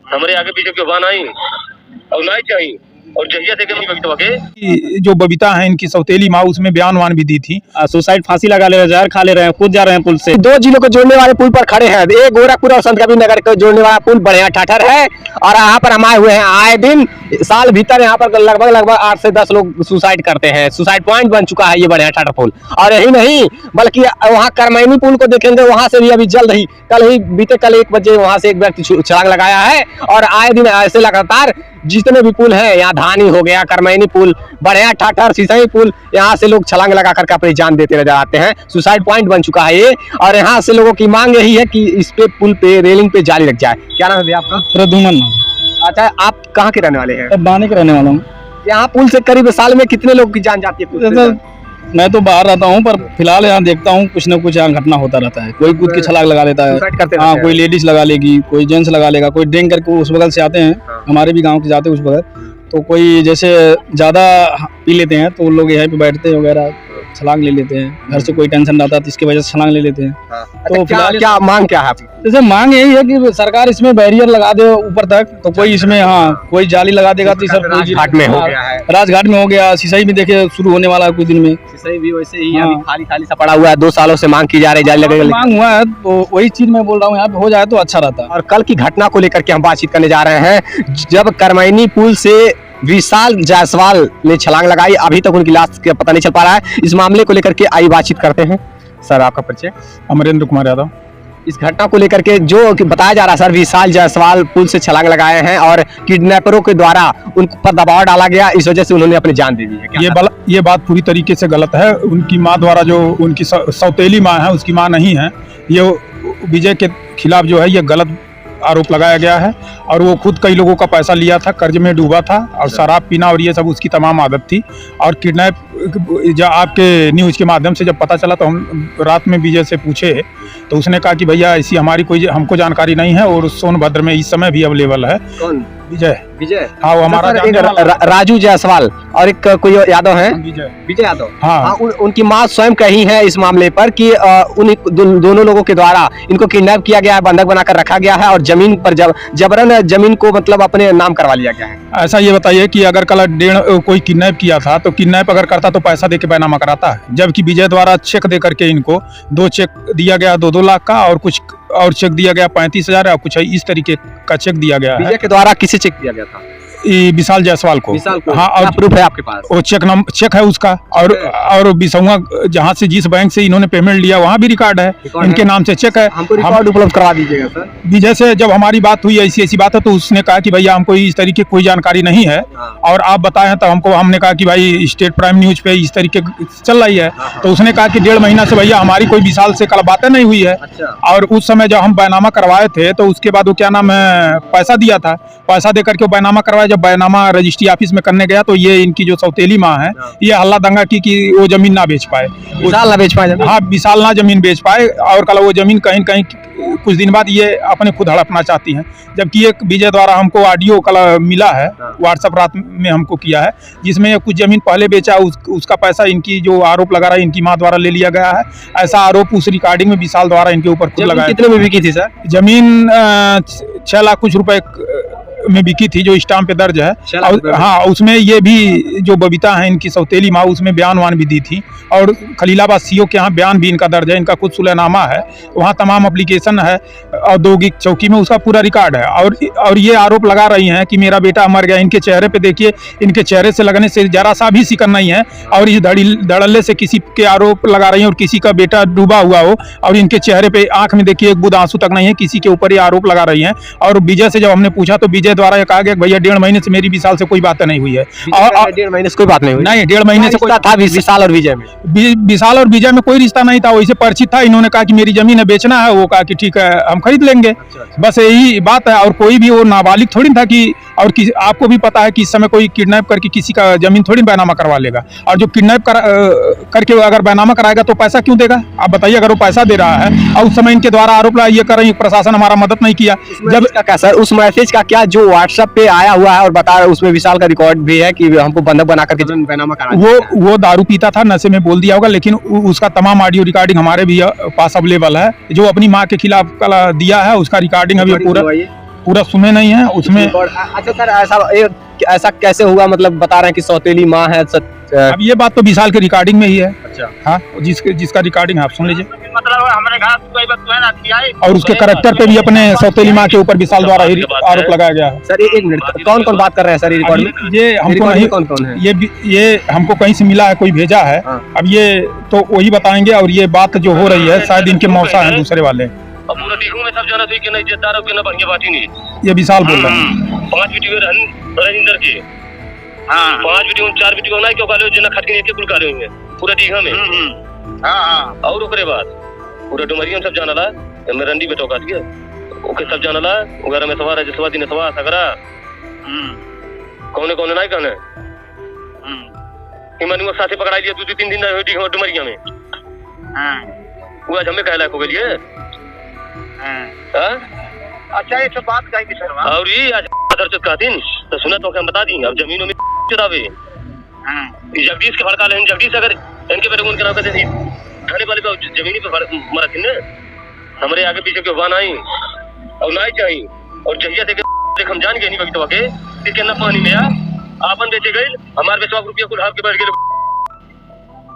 हमारे आगे पीछे क्यों बान आई और ना चाहिए और जहिया देखे बबीता के जो बबीता है इनकी सौतेली माँ, उसमें बयान वान भी दी थी। सुसाइड फांसी लगा ले रहे हैं, जहर खा ले रहे हैं, कूद जा रहे हैं पुल से। 2 जिलों को जोड़ने वाले पुल पर खड़े हैं। एक गोरखपुर और संत कबीर नगर को जोड़ने वाला पुल बढ़िया ठाठर है और यहाँ पर हम आए हुए हैं। आए दिन साल भीतर यहाँ पर लगभग 8 से 10 लोग सुसाइड करते हैं। सुसाइड पॉइंट बन चुका है ये बढ़िया ठाठर पुल। और यही नहीं बल्कि वहाँ करमैनी पुल को देखेंगे, वहां से भी अभी जल्द ही बीते कल 1 बजे वहां से एक व्यक्ति छलांग लगाया है। और आए दिन ऐसे लगातार जितने भी पुल हैं, यहाँ धानी हो गया, करमैनी पुल, बढ़िया ठाठर, सिसई पुल, यहाँ से लोग छलांग लगा करके अपनी जान देते नजर आते हैं। सुसाइड पॉइंट बन चुका है ये। और यहाँ से लोगों की मांग यही है कि इस पे पुल पे रेलिंग पे जाली लग जाए। क्या नाम है भैया आपका? प्रदुमन। अच्छा, आप कहाँ के रहने वाले हैं? बाने के रहने वाला हूँ। यहाँ पुल से करीब साल में कितने लोग की जान जाती है? मैं तो बाहर रहता हूँ, पर फिलहाल यहाँ देखता हूँ कुछ न कुछ यहाँ घटना होता रहता है। कोई कूद के छलांग लगा लेता है, हाँ, कोई लेडीज लगा लेगी, कोई जेंट्स लगा लेगा, कोई ड्रिंक करके उस बगल से आते हैं, हमारे भी गांव के जाते हैं उस बगल, तो कोई जैसे ज्यादा पी लेते हैं तो लोग यहाँ पे बैठते हैं वगैरह, छलांग ले लेते हैं। घर से कोई टेंशन रहता है तो इसकी वजह से छलांग ले लेते हैं। तो फिलहाल क्या मांग क्या है आपकी? जैसे मांग यही है कि सरकार इसमें बैरियर लगा दे ऊपर तक, तो कोई इसमें कोई जाली लगा देगा तो सर राजघाट में हो गया है, राजघाट में हो गया, सिसई में देखिए शुरू होने वाला है कुछ दिन में। सिसई भी वैसे ही अभी खाली सा पड़ा हुआ है। 2 सालों से मांग की जा रही है, जाली लगेगा। मांग हुआ है तो वही चीज मैं बोल रहा हूँ, यहाँ पे हो जाए तो अच्छा रहता है। और कल की घटना को लेकर के हम बातचीत करने जा रहे हैं, जब करमैनी पुल से विशाल जायसवाल ने छलांग लगाई। अभी तक उनकी लाश का पता नहीं चल पा रहा है। इस मामले को लेकर के आई बातचीत करते हैं। सर, आपका परिचय? अमरेंद्र कुमार यादव। इस घटना को लेकर के जो बताया जा रहा है सर, विशाल जायसवाल पुल से छलांग लगाए हैं और किडनैपरों के द्वारा उन पर दबाव डाला गया, इस वजह से उन्होंने अपनी जान दे दी है। ये बात पूरी तरीके से गलत है। उनकी माँ द्वारा, जो उनकी सौतेली माँ है, उसकी माँ नहीं है, ये विजय के खिलाफ जो है ये गलत आरोप लगाया गया है। और वो खुद कई लोगों का पैसा लिया था, कर्ज में डूबा था और शराब पीना और ये सब उसकी तमाम आदत थी। और किडनैप जब आपके न्यूज़ के माध्यम से जब पता चला तो हम रात में विजय से पूछे तो उसने कहा कि भैया ऐसी हमारी कोई हमको जानकारी नहीं है और सोनभद्र में इस समय भी अवेलेबल है। कौन? विजय। हाँ, वो हमारा राजू जायसवाल और एक कोई यादव है, विजय यादव। हाँ, उनकी माँ स्वयं कही है इस मामले पर कि उन दोनों लोगों के द्वारा इनको किडनैप किया गया है, बंधक बनाकर रखा गया है और जमीन पर जबरन जमीन को मतलब अपने नाम करवा लिया गया है। ऐसा ये बताइए कि अगर कल कोई किडनैप किया था तो किडनैप अगर करता तो पैसा देके बैनामा कराता है, जबकि विजय द्वारा चेक दे करके इनको 2 चेक दिया गया 2-2 लाख का और कुछ और चेक दिया गया 35,000 और कुछ इस तरीके का चेक दिया गया है। विजय के द्वारा किसे चेक दिया गया था? विशाल जायसवाल को। हाँ, और प्रूफ है आपके पास? वो चेक है उसका। और बिसौआ जहाँ से जिस बैंक से इन्होंने पेमेंट लिया वहाँ भी रिकॉर्ड है, इनके नाम से चेक है। हमको रिकॉर्ड उपलब्ध करवा दीजिएगा सर। विजय से जब हमारी बात हुई ऐसी बात है तो उसने कहा कि भैया हमको इस तरीके कोई जानकारी नहीं है और आप बताएं तो हमने कहा कि भाई स्टेट प्राइम न्यूज पे इस तरीके चल रही है। तो उसने कहा कि 1.5 महीना से भैया हमारी कोई विशाल से कल बातें नहीं हुई है। और उस समय जब हम बैनामा करवाए थे तो उसके बाद वो क्या नाम है पैसा दिया था, पैसा दे करके बैनामा करवाया। जब बैनामा रजिस्ट्री ऑफिस में करने गया तो ये इनकी जो सौतेली माँ है ये हल्ला दंगा की कि वो जमीन ना बेच पाए, विशाल ना बेच पाए। हाँ, विशाल ना जमीन बेच पाए और कल वो जमीन कहीं कहीं कुछ दिन बाद ये अपने खुद हड़पना चाहती हैं। जबकि एक विजय द्वारा हमको ऑडियो कल मिला है, व्हाट्सएप रात में हमको किया है, जिसमें कुछ जमीन पहले बेचा उसका पैसा इनकी जो आरोप लगा रहा है इनकी माँ द्वारा ले लिया गया है। ऐसा आरोप उस रिकॉर्डिंग में विशाल द्वारा इनके ऊपर खुद लगाया। कितने में बिकी थी सर जमीन? 6 लाख कुछ रुपए में बिकी थी, जो स्टाम्प पे दर्ज है। और हाँ, उसमें ये भी जो बबीता है इनकी सौतेली माँ, उसमें बयान वान भी दी थी। और खलीलाबाद सीओ के यहाँ बयान भी इनका दर्ज है, इनका खुद सुलहनामा है, वहाँ तमाम एप्लीकेशन है, औद्योगिक चौकी में उसका पूरा रिकॉर्ड है। और ये आरोप लगा रही हैं कि मेरा बेटा मर गया। इनके चेहरे पे देखिए, इनके चेहरे से लगने से जरा सा भी शिकन नहीं है और इस धड़ल्ले से किसी के आरोप लगा रही हैं और किसी का बेटा डूबा हुआ हो और इनके चेहरे पे आंख में देखिए एक बूंद आंसू तक नहीं है, किसी के ऊपर ये आरोप लगा रही हैं। और विजय से जब हमने पूछा तो विजय द्वारा कहा गया भैया 1.5 महीने से मेरी विशाल से कोई बात नहीं हुई है। और 1.5 महीने से कोई बात नहीं हुई? नहीं, 1.5 महीने से कोई था विशाल और विजय में? विशाल और विजय में कोई रिश्ता नहीं था, वैसे परिचित था। इन्होंने कहा कि मेरी जमीन है, बेचना है, वो कहा कि ठीक है हम खरीद लेंगे। बस यही बात है। और कोई भी वो नाबालिग थोड़ी था कि, और आपको भी पता है कि इस समय कोई किडनैप करके किसी का जमीन थोड़ी बैनामा करवा लेगा। और जो किडनैप करके अगर बैनामा कराएगा तो पैसा क्यों देगा? आप बताइए। अगर वो पैसा दे रहा है और उस समय इनके द्वारा आरोप ये कर रही है प्रशासन हमारा मदद नहीं किया। जब क्या सर उस मैसेज का क्या जो व्हाट्सएप पे आया हुआ है और बता रहे उसमें विशाल का रिकॉर्ड भी है कि हमको बंधक बना करके जमीन बैनामा करा, वो दारू पीता था, नशे में बोल दिया होगा, लेकिन उसका तमाम ऑडियो रिकॉर्डिंग हमारे भी पास अवेलेबल है। जो अपनी माँ के खिलाफ दिया है उसका रिकॉर्डिंग अभी पूरा पूरा सुने नहीं है उसमें। अच्छा सर, ऐसा कैसे हुआ, मतलब बता रहे हैं कि सौतेली माँ है अब ये बात तो विशाल के रिकॉर्डिंग में ही है। अच्छा। हाँ, जिसका रिकॉर्डिंग आप सुन लीजिए। मतलब हमारे घर कोई बात है ना कि आई और उसके करेक्टर पे भी अपने सौतेली माँ के ऊपर विशाल द्वारा ही आरोप लगाया गया है। सर एक मिनट, कौन कौन बात कर रहे हैं सर रिकॉर्ड में? ये हमको नहीं, कौन कौन है? ये हमको कहीं से मिला है, कोई भेजा है। अब ये तो वही बताएंगे। और ये बात जो हो रही है शायद इनके मौसा है दूसरे वाले। अब पूरा टीहू में सब जाना थी कि नहीं इज्जतदार हो कि ना बढ़िया बात ही नहीं। ये विशाल बोल रहे हैं। 5 वीडियो रजिंदर के, 5 वीडियो 4 वीडियो नहीं क्यों काले जिना खटके के कुल काले हुए पूरा टीहा में। और ओकरे बाद पूरा डुमरिया सब जाना ला मेरंडी बेटो का दिया ओके सब जाना ला उगारा में सवार है जसवा दिन सवार सगरा कौने कौने नहीं कहने हिमानी साथे पकड़ा लिया 2-3 दिन टीहा डुमरिया में। वो आज हमें कहला को गेलिए। अच्छा ये सब बात कही सर। और ये आज दर्शक का दिन तो सुना तो क्या बता दी। अब जमीनों में चुरावे जगदीश के भड़का लेन जगदीश अगर इनके बेटे उनके नाम कहते थे थाने वाले पे जमीनी पे मरा थी ना हमारे आगे पीछे के वाहन आई और ना चाहिए और जहिया देख हम जान गए नहीं बबीता के कितना पानी में आपन बेचे गए हमारे पे 100 रुपया कुल हाथ के बैठ गए।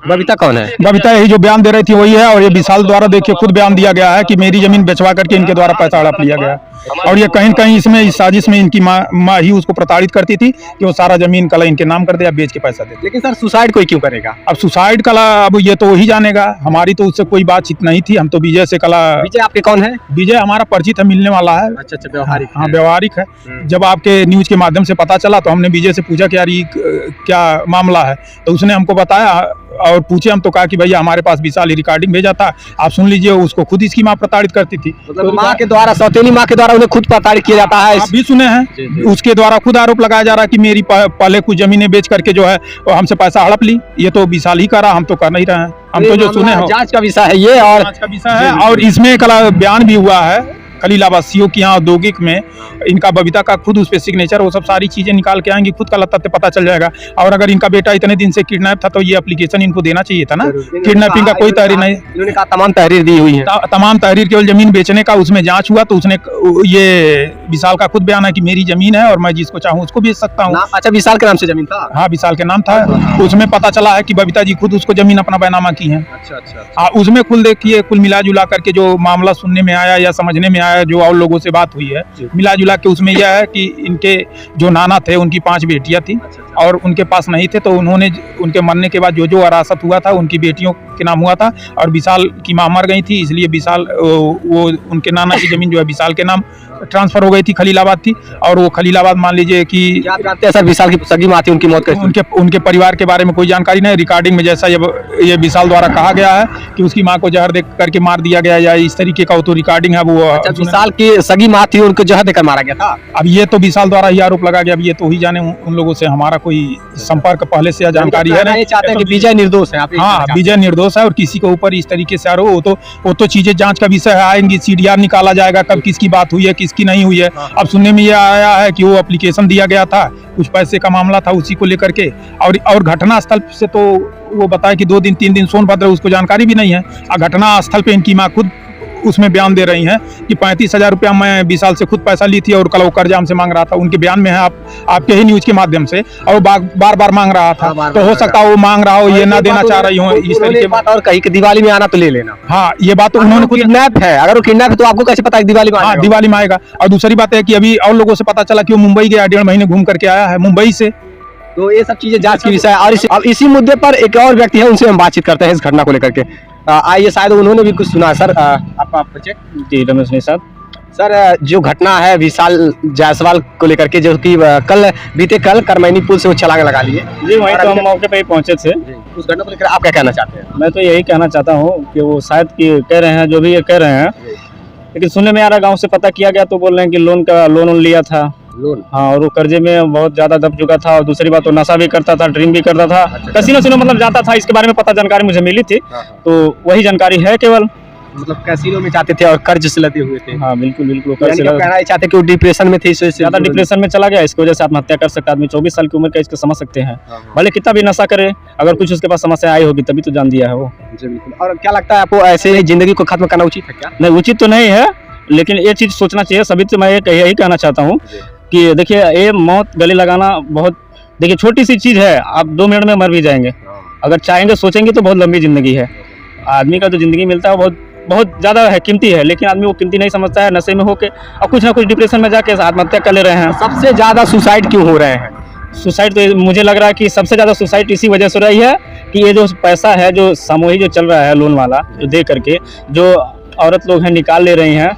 बबीता कौन है? बबीता यही जो बयान दे रही थी वही है। और ये विशाल द्वारा देखिए खुद बयान दिया गया है कि मेरी जमीन बेचवा करके इनके द्वारा पैसा हड़प लिया गया। और ये कहीं न कहीं इसमें इस साजिश में इनकी माँ ही उसको प्रताड़ित करती थी कि वो सारा जमीन कला इनके नाम कर दे, बेच के पैसा दे। लेकिन सर सुसाइड कोई क्यों करेगा? अब सुसाइड कला अब ये तो वही जानेगा। हमारी तो उससे कोई बातचीत नहीं थी। हम तो विजय से कला। विजय आपके कौन है? विजय हमारा परिचित है, मिलने वाला है। अच्छा, व्यवहारिक। हाँ, व्यवहारिक है। जब आपके न्यूज के माध्यम से पता चला तो हमने विजय से पूछा कि यार ये क्या मामला है। तो उसने हमको बताया और पूछे हम तो कहा कि भैया हमारे पास विशाल रिकॉर्डिंग भेजा था, आप सुन लीजिए। उसको खुद इसकी माँ प्रताड़ित करती थी। मतलब माँ के द्वारा, सौतेली माँ के द्वारा उन्हें खुद प्रताड़ित किया जाता है। आप भी सुने हैं। उसके द्वारा खुद आरोप लगाया जा रहा है कि मेरी पहले कुछ जमीनें बेच करके जो है हमसे पैसा हड़प ली। ये तो विशाल ही करा, हम तो कर नहीं रहे हैं। हम तो जो सुने हो जांच का विषय है ये, और जांच का विषय है। और इसमें कला बयान भी हुआ है खलीलाबाद सीओ की यहाँ औद्योगिक में इनका बबीता का खुद उस पे सिग्नेचर, वो सब सारी चीजें निकाल के आएंगी, खुद का तथ्य पता चल जाएगा। और अगर इनका बेटा इतने दिन से किडनैप था तो ये एप्लीकेशन इनको देना चाहिए था ना। किडनैपिंग का कोई तहरीर नहीं, इन्होंने कहा तमाम तहरीर दी हुई है। तमाम तहरीर केवल जमीन बेचने का उसमें जांच हुआ तो उसने ये विशाल का खुद बयान है कि मेरी जमीन है और मैं जिसको चाहूँ उसको बेच सकता हूँ। अच्छा, विशाल के नाम से जमीन था? हाँ, विशाल के नाम था। उसमें पता चला है कि बबीता जी खुद उसको जमीन अपना बैनामा की है। अच्छा। उसमें कुल देखिए कुल मिला जुला करके जो मामला सुनने में आया या समझने में आया, जो और लोगों से बात हुई है, मिला जुला के उसमें यह है कि इनके जो नाना थे उनकी 5 बेटियां थी और उनके पास नहीं थे। तो उन्होंने उनके मरने के बाद जो वरासत हुआ था उनकी बेटियों के नाम हुआ था। और विशाल की मां मर गई थी, इसलिए विशाल वो उनके नाना की जमीन जो है विशाल के नाम ट्रांसफर हो गई थी, खलीलाबाद थी। और वो खलीलाबाद मान लीजिए कि क्या आप जानते हैं सर विशाल की सगी माँ थी, उनकी मौत कैसे? उनके परिवार के बारे में कोई जानकारी नहीं। रिकॉर्डिंग में जैसा ये विशाल द्वारा कहा गया है कि उसकी माँ को जहर दे करके मार दिया गया या इस तरीके का तो रिकॉर्डिंग है वो। अच्छा, विशाल की सगी माँ थी, उनको जहर देकर मारा गया था। अब ये तो विशाल द्वारा ही आरोप लगा गया। अब ये तो ही जाने, उन लोगों से हमारा कोई संपर्क पहले से जानकारी है नहीं। चाहते हैं कि विजय निर्दोष है। हाँ, विजय निर्दोष है और किसी के ऊपर इस तरीके से आरोप वो तो चीजें जांच का विषय आएंगी। CDR निकाला जाएगा कब किसकी बात हुई है किसकी नहीं हुई है। अब सुनने में यह आया है कि वो एप्लीकेशन दिया गया था, कुछ पैसे का मामला था उसी को लेकर के। और घटना स्थल से तो वो बताया कि 2 दिन 3 दिन सोनभद्र, उसको जानकारी भी नहीं है। घटना स्थल पे इनकी माँ खुद उसमें बयान दे रही हैं कि 35,000 रुपया मैं विशाल से खुद पैसा ली थी और कल वो कर्जा हमसे मांग रहा था। उनके बयान में है आपके ही न्यूज के माध्यम से। और बार बार मांग रहा था, तो हो सकता है वो मांग रहा हो, ये ना देना चाह रही हो इस तरीके की बात। और कहीं कि दिवाली में आना तो ले लेना। हाँ, ये बात तो उन्होंने खुद। किडनैप है, अगर वो किडनैप है तो आपको कैसे पता है दिवाली में? हाँ, दिवाली में आएगा। और दूसरी बात है कि अभी और लोगों से पता चला कि वो मुंबई गया, 1.5 महीने घूम करके आया है मुंबई से। तो ये सब चीजें जांच की विषय है। और अब इसी मुद्दे पर एक और व्यक्ति है, उनसे हम बातचीत करते हैं इस घटना को लेकर के। आइए, शायद उन्होंने भी कुछ सुना। सर आपका परिचय? जी, रमेश निषाद। सर, जो घटना है विशाल जायसवाल को लेकर के, जो कि बीते कल करमैनी पुल से वो छलांग लगा लिए जी, वहीं तो हम मौके पे ही पहुंचे थे। उस घटना को लेकर आप क्या कहना चाहते हैं? मैं तो यही कहना चाहता हूँ कि वो शायद कि कह रहे हैं जो भी ये कह रहे हैं, लेकिन सुनने में आ रहा, गाँव से पता किया गया तो बोल रहे हैं कि लोन लिया था। लोन? हाँ, और वो कर्जे में बहुत ज्यादा दब चुका था। और दूसरी बात, वो नशा भी करता था, ड्रिंक भी करता था, कैसीनो मतलब जाता था। इसके बारे में पता जानकारी मुझे मिली थी, तो वही जानकारी है केवल। मतलब कैसीनो में जाते थे और कर्ज से लदे हुए थे। हाँ, बिल्कुल। कहना चाहते कि वो डिप्रेशन में थे, ज्यादा डिप्रेशन में चला गया, इसकी वजह से आत्महत्या कर सकता आदमी। 24 साल की उम्र का, इसको समझ सकते हैं। भले कितना भी नशा करे, अगर कुछ उसके पास समस्या आई होगी तभी तो जान दिया है वो। और क्या लगता है आपको, ऐसे जिंदगी को खत्म करना उचित है क्या? नहीं, उचित तो नहीं है, लेकिन ये चीज़ सोचना चाहिए सभी से। मैं यही कहना चाहता हूँ कि देखिए ये मौत गले लगाना बहुत, देखिए छोटी सी चीज़ है, आप 2 मिनट में मर भी जाएंगे। अगर चाहेंगे सोचेंगे तो बहुत लंबी ज़िंदगी है। आदमी का जो ज़िंदगी मिलता है बहुत बहुत ज़्यादा है, कीमती है, लेकिन आदमी वो कीमती नहीं समझता है, नशे में होके और कुछ ना कुछ डिप्रेशन में जाके आत्महत्या कर ले रहे हैं। सबसे ज्यादा सुसाइड क्यों हो रहे हैं? सुसाइड तो मुझे लग रहा है कि सबसे ज़्यादा सुसाइड इसी वजह से हो रही है कि ये जो पैसा है जो सामूहिक जो चल रहा है लोन वाला, जो दे करके जो औरत लोग हैं निकाल ले रही हैं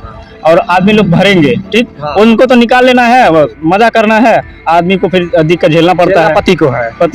और आदमी लोग भरेंगे, ठीक, उनको तो निकाल लेना है, मजा करना है, आदमी को फिर दिक्कत झेलना पड़ता है, पति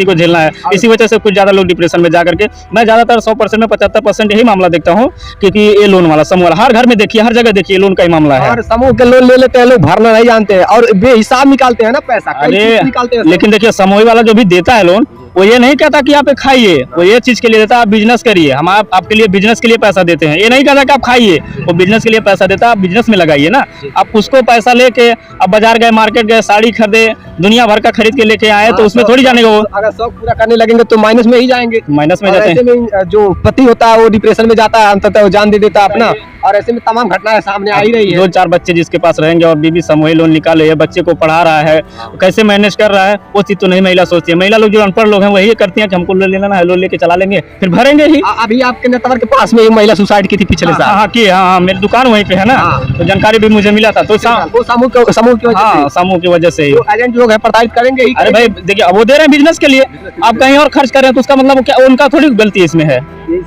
को झेलना है। इसी वजह से कुछ ज़्यादा लोग डिप्रेशन में जा करके, मैं ज़्यादातर 100% में 75% यही मामला देखता हूँ, क्योंकि ये लोन वाला समूह वाला हर घर में देखिए, हर जगह देखिए लोन का ही मामला है। और समूह के लोन ले लेते हैं लोग, भरना नहीं जानते हैं और बेहिसाब निकालते हैं ना पैसा। अरे लेकिन देखिए समूह वाला जो भी देता है लोन, वो ये नहीं कहता कि आप खाइए, वो ये चीज के लिए देता है आप बिजनेस करिए, हम आपके लिए बिजनेस के लिए पैसा देते हैं। ये नहीं कहता कि आप खाइए, वो बिजनेस के लिए पैसा देता है, आप बिजनेस में लगाइए ना। आप उसको पैसा लेके अब बाजार गए, मार्केट गए, साड़ी खरीदे, दुनिया भर का खरीद के लेके आए, तो उसमें थोड़ी जाने को, अगर शौक पूरा करने लगेंगे तो माइनस में ही जाएंगे, माइनस में जाते हैं। जो पति होता है वो डिप्रेशन में जाता है, अंततः वो जान दे देता है अपना। और ऐसे में तमाम घटनाएं सामने आ ही रही है। 2-4 बच्चे जिसके पास रहेंगे और बीवी समूह लोन निकाले है, बच्चे को पढ़ा रहा है, कैसे मैनेज कर रहा है, वो चीज तो नहीं महिला सोचती है। महिला लोग जो अनपढ़ लोग हैं वही करती हैं कि हमको लोन लेना है, लोन लेके चला लेंगे, फिर भरेंगे ही। अभी आपके नेटवर्क के पास में एक महिला सुसाइड की थी पिछले साल। हाँ, मेरी दुकान वहीं पे है ना, तो जानकारी भी मुझे मिला था। तो समूह की वजह से एजेंट लोग है प्रताड़ित करेंगे ही। अरे भाई देखिए, अब वो दे रहे हैं बिजनेस के लिए, आप कहीं और खर्च कर रहे हैं तो उसका मतलब क्या, उनका थोड़ी गलती इसमें है।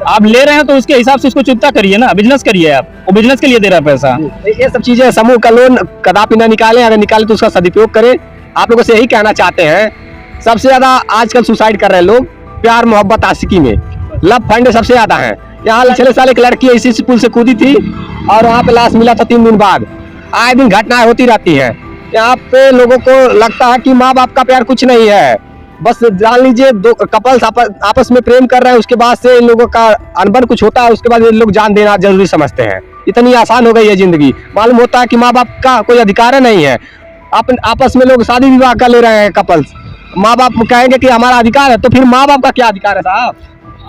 आप ले रहे हैं तो उसके हिसाब से उसको चुकता करिए ना, बिजनेस करिए आप, वो बिजनेस के लिए दे रहा है पैसा। ये सब चीजें, समूह का लोन कदापि ना निकालें, अगर निकाले तो उसका सदुपयोग करें। आप लोगों से यही कहना चाहते हैं। सबसे ज्यादा आजकल सुसाइड कर रहे हैं लोग प्यार मोहब्बत आशिकी में, लव फंड सबसे ज्यादा है। यहाँ पिछले साल एक लड़की इसी पुल से कूदी थी और वहाँ पे लाश मिला था 3 दिन बाद। आए दिन घटनाएं होती रहती है। यहाँ पे लोगों को लगता है कि माँ बाप का प्यार कुछ नहीं है, बस जान लीजिए 2 कपल्स आपस में प्रेम कर रहे हैं, उसके बाद से इन लोगों का अनबन कुछ होता है, उसके बाद ये लोग जान देना जरूरी समझते हैं। इतनी आसान हो गई है जिंदगी। मालूम होता है कि माँ बाप का कोई अधिकार नहीं है। आपस में लोग शादी विवाह कर ले रहे हैं कपल्स। माँ बाप कहेंगे कि हमारा अधिकार है, तो फिर माँ बाप का क्या अधिकार है साहब?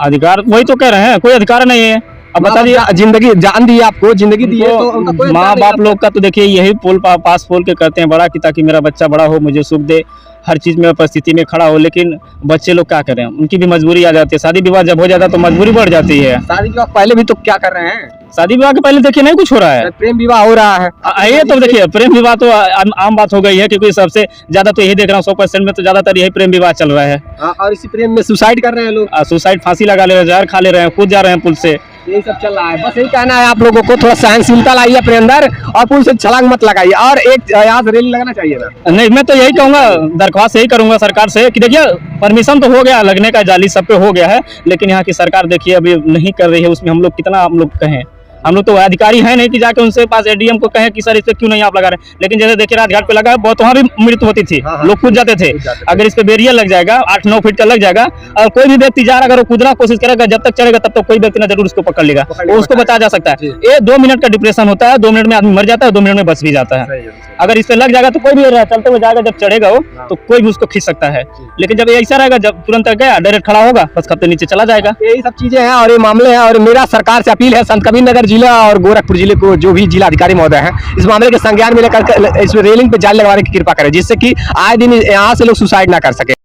अधिकार वही तो कह रहे हैं, कोई अधिकार नहीं है। अब बता दिए, जिंदगी जान दी, आपको जिंदगी दी है, तो माँ बाप लोग का तो देखिए यही पास पोल के करते हैं बड़ा कि ताकि मेरा बच्चा बड़ा हो, मुझे सुख दे, हर चीज में परिस्थिति में खड़ा हो। लेकिन बच्चे लोग क्या करें, उनकी भी मजबूरी आ जाती है। शादी विवाह जब हो जाता है तो मजबूरी बढ़ जाती है। शादी विवाह पहले भी तो क्या कर रहे हैं? शादी विवाह के पहले देखिए नहीं कुछ हो रहा है, प्रेम विवाह हो रहा है। ये तो देखिए प्रेम विवाह तो आम बात हो गई है, क्योंकि सबसे ज्यादा तो यही देख रहा हूँ 100% में तो ज्यादातर यही प्रेम विवाह चल रहा है। और इसी प्रेम में सुसाइड कर रहे हैं लोग, सुसाइड, फांसी लगा ले रहे हैं, जहर खा ले रहे हैं, कूद जा रहे हैं पुल से। यही सब चल रहा है। बस यही कहना है आप लोगों को, थोड़ा सहनशीलता लाइए अपने अंदर और पुल से छलांग मत लगाइए। और एक यहाँ से रेलिंग लगाना चाहिए ना। नहीं, मैं तो यही कहूंगा, दरख्वास्त यही करूंगा सरकार से कि देखिए परमिशन तो हो गया लगने का, जाली सब पे हो गया है, लेकिन यहाँ की सरकार देखिए अभी नहीं कर रही है। उसमें हम लोग कितना हम लोग कहें, हम लोग तो अधिकारी है नहीं कि जाके उनसे पास एडीएम को कहें कि सर इस पे क्यों नहीं आप लगा रहे हैं। लेकिन जैसे देखिए राजघाट पे लगा है, बहुत वहाँ भी मृत्यु होती थी, लोग कूद जाते थे। अगर इस पे बैरियर लग जाएगा 8-9 फीट का लग जाएगा, और कोई भी व्यक्ति जा रहा अगर वो कूदना कोशिश करेगा, जब तक चलेगा तब तक कोई व्यक्ति ना जरूर उसको पकड़ लेगा, उसको बचा जा सकता है। ये 2 मिनट का डिप्रेशन होता है, 2 मिनट में आदमी मर जाता है, 2 मिनट में बच भी जाता है। अगर इस पे लग जाएगा तो कोई भी चलते हुए जाएगा, जब चढ़ेगा वो तो कोई भी उसको खींच सकता है। लेकिन जब ऐसा रहेगा, जब तुरंत गया डायरेक्ट खड़ा होगा, बस खत्ते नीचे चला जाएगा। यही सब चीजें हैं और ये मामले हैं। और मेरा सरकार से अपील है, संत कबीरनगर जिला और गोरखपुर जिले को जो भी जिला अधिकारी महोदय हैं, इस मामले के संज्ञान में लेकर इसमें रेलिंग पे जाली लगवाने की कृपा करें, जिससे कि आए दिन यहाँ से लोग सुसाइड ना कर सके।